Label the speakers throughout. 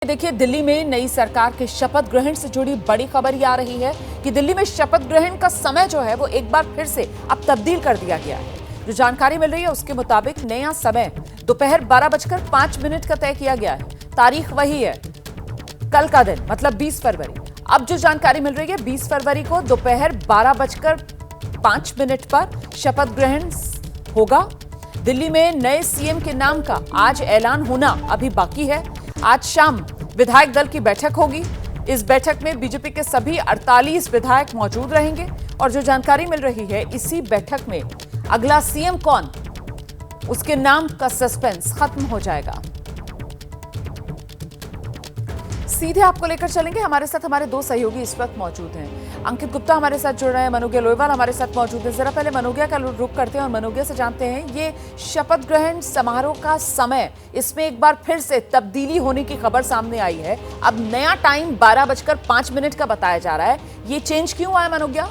Speaker 1: देखिए, दिल्ली में नई सरकार के शपथ ग्रहण से जुड़ी बड़ी खबर ये आ रही है कि दिल्ली में शपथ ग्रहण का समय जो है वो एक बार फिर से अब तब्दील कर दिया गया है। जो जानकारी मिल रही है उसके मुताबिक नया समय दोपहर 12:05 का तय किया गया है। तारीख वही है, कल का दिन मतलब 20 फरवरी। अब जो जानकारी मिल रही है 20 फरवरी को दोपहर 12:05 पर शपथ ग्रहण होगा। दिल्ली में नए सीएम के नाम का आज ऐलान होना अभी बाकी है। आज शाम विधायक दल की बैठक होगी। इस बैठक में बीजेपी के सभी 48 विधायक मौजूद रहेंगे और जो जानकारी मिल रही है इसी बैठक में अगला सीएम कौन, उसके नाम का सस्पेंस खत्म हो जाएगा। सीधे आपको लेकर चलेंगे, हमारे साथ हमारे दो सहयोगी इस वक्त मौजूद हैं। अंकित गुप्ता हमारे साथ जुड़ रहे हैं, मनोगिया लोईवाल हमारे साथ मौजूद है। जरा पहले मनोगिया का रुख करते हैं और मनोगिया से जानते हैं ये शपथ ग्रहण समारोह का समय, इसमें एक बार फिर से तब्दीली होने की खबर सामने आई है। अब नया टाइम 12:05 का बताया जा रहा है, ये चेंज क्यों आया मनोगिया?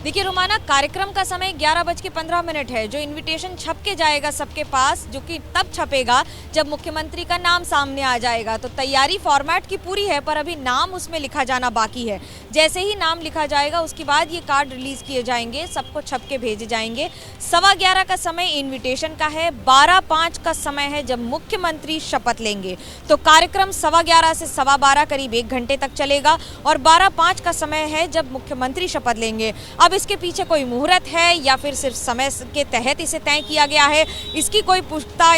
Speaker 2: देखिए रोमाना, कार्यक्रम का समय 11:15 है। जो इनविटेशन छप के जाएगा सबके पास, जो कि तब छपेगा जब मुख्यमंत्री का नाम सामने आ जाएगा। तो तैयारी फॉर्मेट की पूरी है, पर अभी नाम उसमें लिखा जाना बाकी है। जैसे ही नाम लिखा जाएगा उसके बाद ये कार्ड रिलीज किए जाएंगे, सबको छप के भेजे जाएंगे। 11:15 का समय इन्विटेशन का है, 12:05 का समय है जब मुख्यमंत्री शपथ लेंगे। तो कार्यक्रम 11:15 से 12:15 करीब 1 घंटे तक चलेगा और 12:05 का समय है जब मुख्यमंत्री शपथ लेंगे। अब इसके पीछे कोई मुहूर्त है या फिर सिर्फ समय के तहत इसे तय किया गया है, इसकी कोई पुख्ता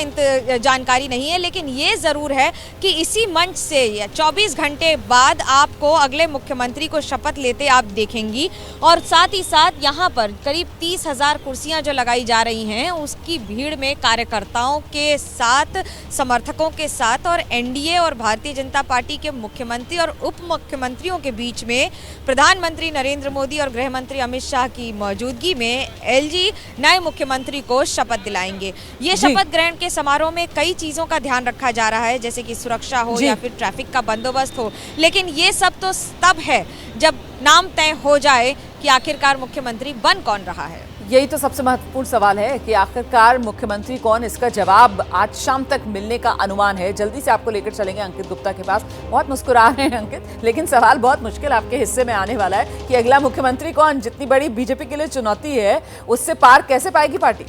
Speaker 2: जानकारी नहीं है। लेकिन ये जरूर है कि इसी मंच से 24 घंटे बाद आपको अगले मुख्यमंत्री को शपथ लेते आप देखेंगी। और साथ ही साथ यहाँ पर करीब 30,000 कुर्सियां जो लगाई जा रही हैं, उसकी भीड़ में कार्यकर्ताओं के साथ, समर्थकों के साथ और एनडीए और भारतीय जनता पार्टी के मुख्यमंत्री और उप मुख्यमंत्रियों के बीच में प्रधानमंत्री नरेंद्र मोदी और गृह मंत्री अमित शाह की मौजूदगी में एलजी नए मुख्यमंत्री को शपथ दिलाएंगे। ये शपथ ग्रहण के समारोह में कई चीजों का ध्यान रखा जा रहा है, जैसे कि सुरक्षा हो या फिर ट्रैफिक का बंदोबस्त हो। लेकिन ये सब तो तब है जब नाम तय हो जाए कि आखिरकार मुख्यमंत्री बन कौन रहा है।
Speaker 1: यही तो सबसे महत्वपूर्ण सवाल है कि आखिरकार मुख्यमंत्री कौन, इसका जवाब आज शाम तक मिलने का अनुमान है। जल्दी से आपको लेकर चलेंगे अंकित गुप्ता के पास। बहुत मुस्कुरा रहे हैं अंकित, लेकिन सवाल बहुत मुश्किल आपके हिस्से में आने वाला है कि अगला मुख्यमंत्री कौन। जितनी बड़ी बीजेपी के लिए चुनौती है, उससे पार कैसे पाएगी पार्टी?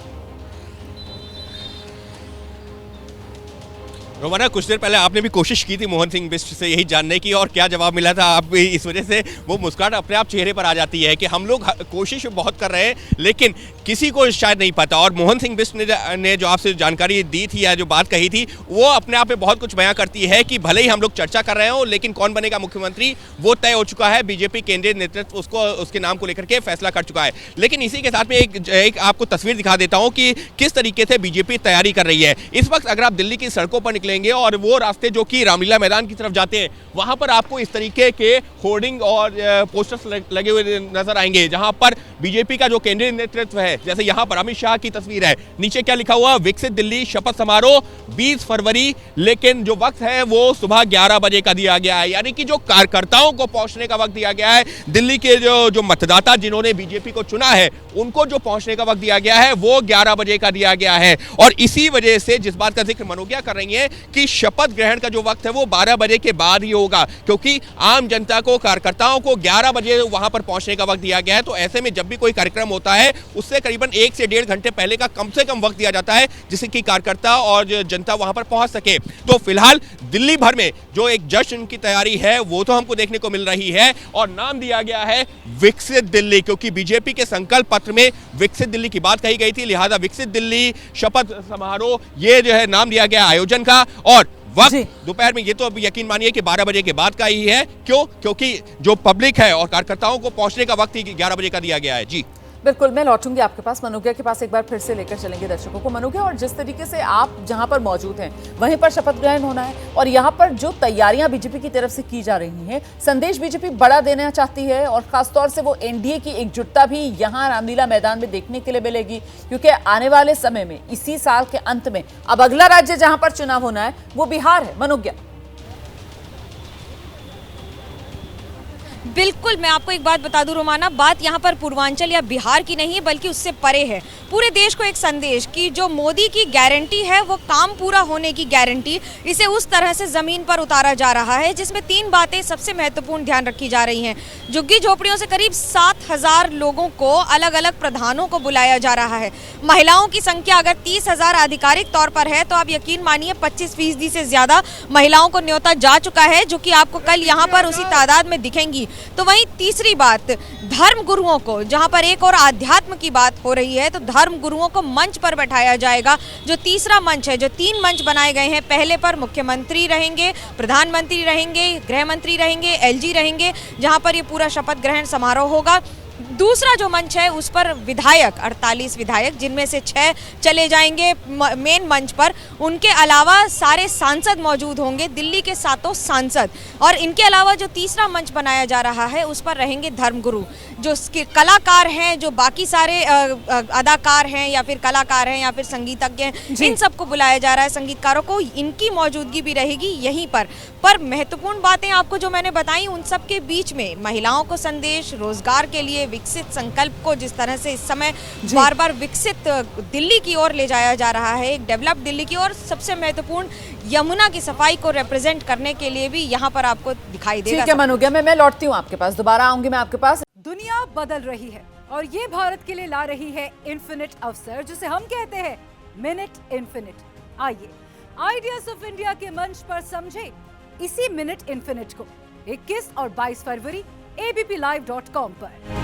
Speaker 3: रोमाना, कुछ देर पहले आपने भी कोशिश की थी मोहन सिंह बिष्ट से यही जानने की, और क्या जवाब मिला था? आप इस वजह से वो मुस्कुराहट अपने आप चेहरे पर आ जाती है कि हम लोग कोशिश बहुत कर रहे हैं लेकिन किसी को शायद नहीं पता। और मोहन सिंह बिष्ट ने जो आपसे जानकारी दी थी या जो बात कही थी, वो अपने आप में बहुत कुछ बयां करती है कि भले ही हम लोग चर्चा कर रहे हो लेकिन कौन बनेगा मुख्यमंत्री वो तय हो चुका है। बीजेपी केंद्रीय नेतृत्व उसको, उसके नाम को लेकर के फैसला कर चुका है। लेकिन इसी के साथ में एक आपको तस्वीर दिखा देता हूँ कि किस तरीके से बीजेपी तैयारी कर रही है। इस वक्त अगर आप दिल्ली की सड़कों पर और वो रास्ते जो कि रामलीला मैदान की तरफ जाते हैं, वहां पर आपको इस तरीके के होर्डिंग और पोस्टर्स लगे हुए नजर आएंगे, जहां पर बीजेपी का जो केंद्रीय नेतृत्व है, जैसे यहां पर अमित शाह की तस्वीर है, नीचे क्या लिखा हुआ, विकसित दिल्ली शपथ समारोह 20 फरवरी। लेकिन जो वक्त है वो सुबह 11 बजे का दिया गया है, यानी कि जो कार्यकर्ताओं को पहुंचने का वक्त दिया गया है, दिल्ली के जो मतदाता जिन्होंने बीजेपी को चुना है उनको जो पहुंचने का वक्त दिया गया है वो 11 बजे का दिया गया है। और इसी वजह से जिस बात का जिक्र मनोगिया कर रही है कि शपथ ग्रहण का जो वक्त है वो 12 बजे के बाद ही होगा, क्योंकि आम जनता को, कार्यकर्ताओं को 11 बजे वहां पर पहुंचने का वक्त दिया गया है। तो ऐसे में जब भी कोई कार्यक्रम होता है उससे करीबन 1 से 1.5 घंटे पहले का कम से कम वक्त दिया जाता है, जिससे कि कार्यकर्ता और जनता वहां पर पहुंच सके। तो फिलहाल दिल्ली भर में जो एक जश्न की तैयारी है वो तो हमको देखने को मिल रही है, और नाम दिया गया है विकसित दिल्ली, क्योंकि बीजेपी के संकल्प पत्र में विकसित दिल्ली की बात कही गई थी। लिहाजा विकसित दिल्ली शपथ समारोह ये जो है नाम दिया गया आयोजन का। और वक्त दोपहर में, ये तो अब यकीन मानिए कि 12 बजे के बाद का ही है। क्यों? क्योंकि जो पब्लिक है और कार्यकर्ताओं को पहुंचने का वक्त ही 11 बजे का दिया गया है। जी
Speaker 1: बिल्कुल, मैं लौटूंगी आपके पास, मनोगिया के पास एक बार फिर से लेकर चलेंगे दर्शकों को। मनोगिया, और जिस तरीके से आप जहां पर मौजूद हैं वहीं पर शपथ ग्रहण होना है, और यहां पर जो तैयारियां बीजेपी की तरफ से की जा रही हैं, संदेश बीजेपी बड़ा देना चाहती है और खासतौर से वो एनडीए की एकजुटता भी यहां रामलीला मैदान में देखने के लिए मिलेगी, क्योंकि आने वाले समय में, इसी साल के अंत में, अब अगला राज्य जहां पर चुनाव होना है वो बिहार है। मनोगिया,
Speaker 2: बिल्कुल, मैं आपको एक बात बता दूं रोमाना, बात यहाँ पर पूर्वांचल या बिहार की नहीं है बल्कि उससे परे है। पूरे देश को एक संदेश कि जो मोदी की गारंटी है वो काम पूरा होने की गारंटी, इसे उस तरह से जमीन पर उतारा जा रहा है जिसमें 3 बातें सबसे महत्वपूर्ण ध्यान रखी जा रही हैं। झुग्गी झोपड़ियों से करीब 7,000 लोगों को अलग अलग प्रधानों को बुलाया जा रहा है। महिलाओं की संख्या अगर 30,000 आधिकारिक तौर पर है तो आप यकीन मानिए 25% से ज्यादा महिलाओं को न्योता जा चुका है, जो कि आपको कल यहाँ पर उसी तादाद में दिखेंगी। तो वहीं तीसरी बात, धर्म गुरुओं को, जहां पर एक और आध्यात्म की बात हो रही है, तो धर्म गुरुओं को मंच पर बैठाया जाएगा। जो तीसरा मंच है, जो 3 मंच बनाए गए हैं, पहले पर मुख्यमंत्री रहेंगे, प्रधानमंत्री रहेंगे, गृह मंत्री रहेंगे, एलजी रहेंगे, जहां पर ये पूरा शपथ ग्रहण समारोह होगा। दूसरा जो मंच है उस पर विधायक, 48 विधायक, जिनमें से 6 चले जाएंगे मेन मंच पर, उनके अलावा सारे सांसद मौजूद होंगे, दिल्ली के 7 सांसद। और इनके अलावा जो तीसरा मंच बनाया जा रहा है उस पर रहेंगे धर्मगुरु, जो कलाकार हैं, जो बाकी सारे अदाकार हैं या फिर कलाकार हैं या फिर संगीतज्ञ हैं, इन सबको बुलाया जा रहा है, संगीतकारों को, इनकी मौजूदगी भी रहेगी यहीं पर। महत्वपूर्ण बातें आपको जो मैंने बताई, उन सब के बीच में महिलाओं को संदेश, रोजगार के लिए विकसित संकल्प को जिस तरह से इस समय बार बार विकसित दिल्ली की ओर ले जाया जा रहा है, एक डेवलप दिल्ली की ओर, सबसे महत्वपूर्ण यमुना की सफाई को रिप्रेजेंट करने के लिए भी यहाँ पर आपको दिखाई देगा।
Speaker 1: ठीक है मनोज्ञा, मैं लौटती हूँ आपके पास, दोबारा आऊंगी मैं आपके पास।
Speaker 4: दुनिया बदल रही है और ये भारत के लिए ला रही है इन्फिनिट अवसर, जिसे हम कहते हैं मिनट इन्फिनिट। आइए आइडियाज ऑफ इंडिया के मंच पर समझे इसी मिनट इन्फिनिट को 21 और 22 फरवरी abplive.com पर।